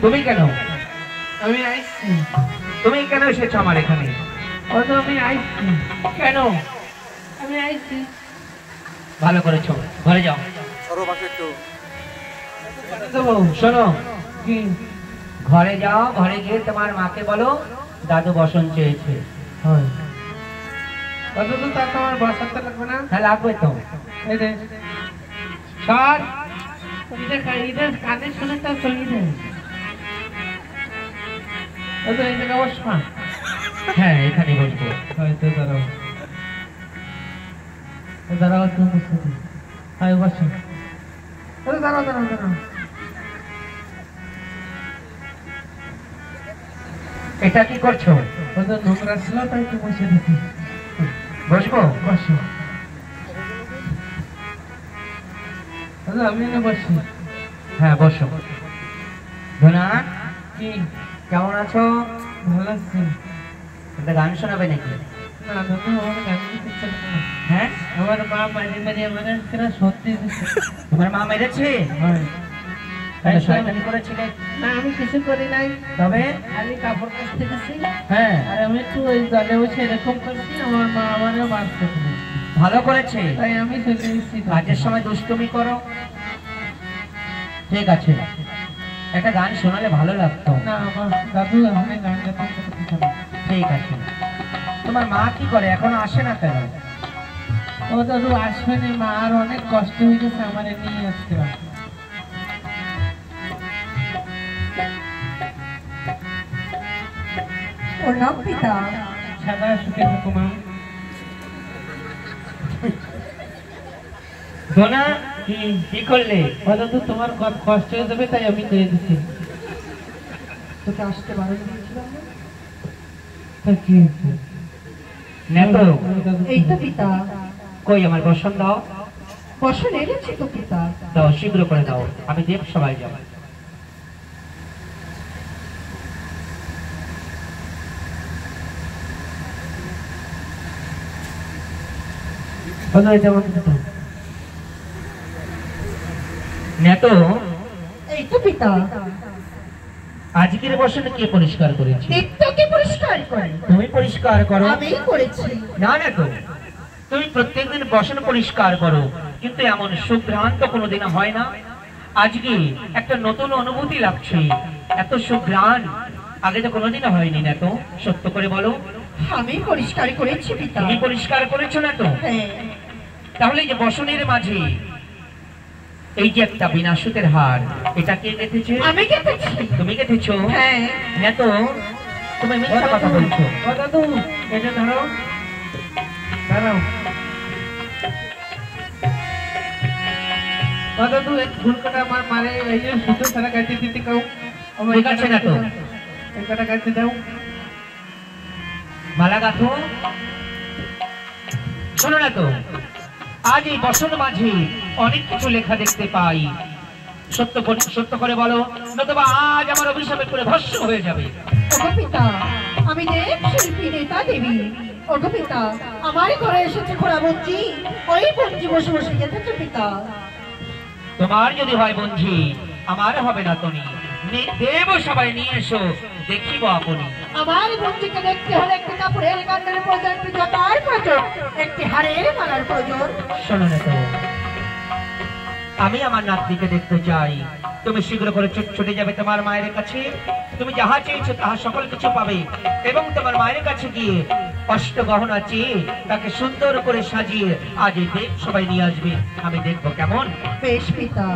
তুমি কেন তুমি কেন এসেছো আমার এখানে? কেন? ভালো করেছো, ঘরে যাও। শোনো, ঘরে যাও, ঘরে গিয়ে তোমার মাকে বলো দাদু বসন চেয়েছে। তোমার বসাতে লাগবে না? হ্যাঁ লাগবে তো। কানে শুনে তার চলিয়ে দেয়। হ্যাঁ এখানে বসবো। হয়তো দাঁড়াও দাঁড়াও, তুমি বসো। দাঁড়াও দাঁড়াও দাঁড়াও। এটা কি করছো? নোংরা ছিল তাই তো বসে দিচ্ছি। বসবো? বসো। আমি না বসি। হ্যাঁ বসো। ধনা কি কেমন আছো? ভালো আছি। একটা গান শোনাবে নাকি? না দাদু, আমার গান দিতে ইচ্ছা করে না। হ্যাঁ আমার মা মাঝে মাঝে আমার সত্যি দিচ্ছে। তোমার মা মেরেছে? হ্যাঁ। তাহলে শয়তানি করেছিলে? না আমি কিছু করি নাই, তবে খালি কাপড় কাচতে গেছি। হ্যাঁ আর আমি একটু ওই জলে বসে এরকম করছি, আমার মা আমারও মারতে। ভালো করেছে, তাই আমি চলে এসেছি। কাজের সময় দুষ্টুমি করো। ঠিক আছে, একটা গান শোনালে ভালো লাগতো। না আমার দাদু আমি গান গাইতে। ঠিক আছে, তোমার মা কি করে? এখনো আসে না কেন? ও দাদু আসবে না, মা আর অনেক কষ্ট হয়ে গেছে আমার নিয়ে আসতে। ওর নাম পিতা। সাদা সুখে থাকো মা। ধনা কি করলে? দাদু তোমার কষ্ট হয়ে যাবে তাই আমি দিয়ে দিচ্ছি। তোকে আসতে বারণ দিয়েছিলাম না? কি এই তো পিতা। কই আমার বসন দাও। বসন এনেছি তো পিতা। দাও শীঘ্র করে দাও, আমি দেব সবাই যাব। এই তো পিতা। আজকের বসনে কে পরিষ্কার করেছে? নিত্যকে পরিষ্কার করে। তুমি পরিষ্কার করো? আমি করেছি। না না তো, তুমি প্রত্যেকদিন বসন পরিষ্কার করো, কিন্তু এমন সুঘ্রাণ তো কোনোদিন হয় না। আজকে একটা নতুন অনুভূতি লাগছে, এত সুঘ্রাণ আগে তো কোনোদিন হয়নি। না তো, সত্য করে বলো। আমি পরিষ্কার করেছি পিতা। তুমি পরিষ্কার করেছো না তো? হ্যাঁ। তাহলে যে বসনের মাঝে এই যে একটা বিনা সুতের হার, এটা কে গেঁথেছে? আমি গেঁথেছি। তুমি গেঁথেছো? হ্যাঁ। না তো, তুমি মিথ্যা কথা বলছো। দাদু এটা ধরো, দাঁড়াও। দাদু এক ভুল করে আমার মারে এই যে সুতো ছাড়া কাটতে দিতে কাউ। ঠিক আছে না তো, এটা কাটতে দাও। মালা গাঁথো। শোনো না তো, আজ এই বসন মাঝে অনেক কিছু লেখা দেখতে পাই। সত্য করে বলো, নতুবা আজ আমার অভিশাপে করে ভস্ম হয়ে যাবে। ওগো পিতা, আমি দেব শিল্পী নেতা দেবী। ওগো পিতা, আমার ঘরে এসেছে খোড়া বঞ্জি, ওই বঞ্জি বসে বসে গেছে পিতা। তোমার যদি হয় বঞ্জি, আমার হবে না তনি। দেব সবাই নিয়ে এসো, দেখিব আপনি। আমার বঞ্জিকে দেখতে হলে একটি কাপড়ের গান্ডের প্রয়োজন, একটি জটার প্রয়োজন, একটি হাড়ের মালার প্রয়োজন। শোনো না তো, আমি আমার নাতনিকে দেখতে চাই। তুমি শীঘ্র করে ছুটে যাবে তোমার মায়ের কাছে। তুমি যাহা চেয়েছো তাহা সকল কিছু পাবে, এবং তোমার মায়ের কাছে গিয়ে অষ্ট গহনা চেয়ে তাকে সুন্দর করে সাজিয়ে আজ এই দেব সবাই নিয়ে আসবে। আমি দেখবো কেমন। বেশ পিতা।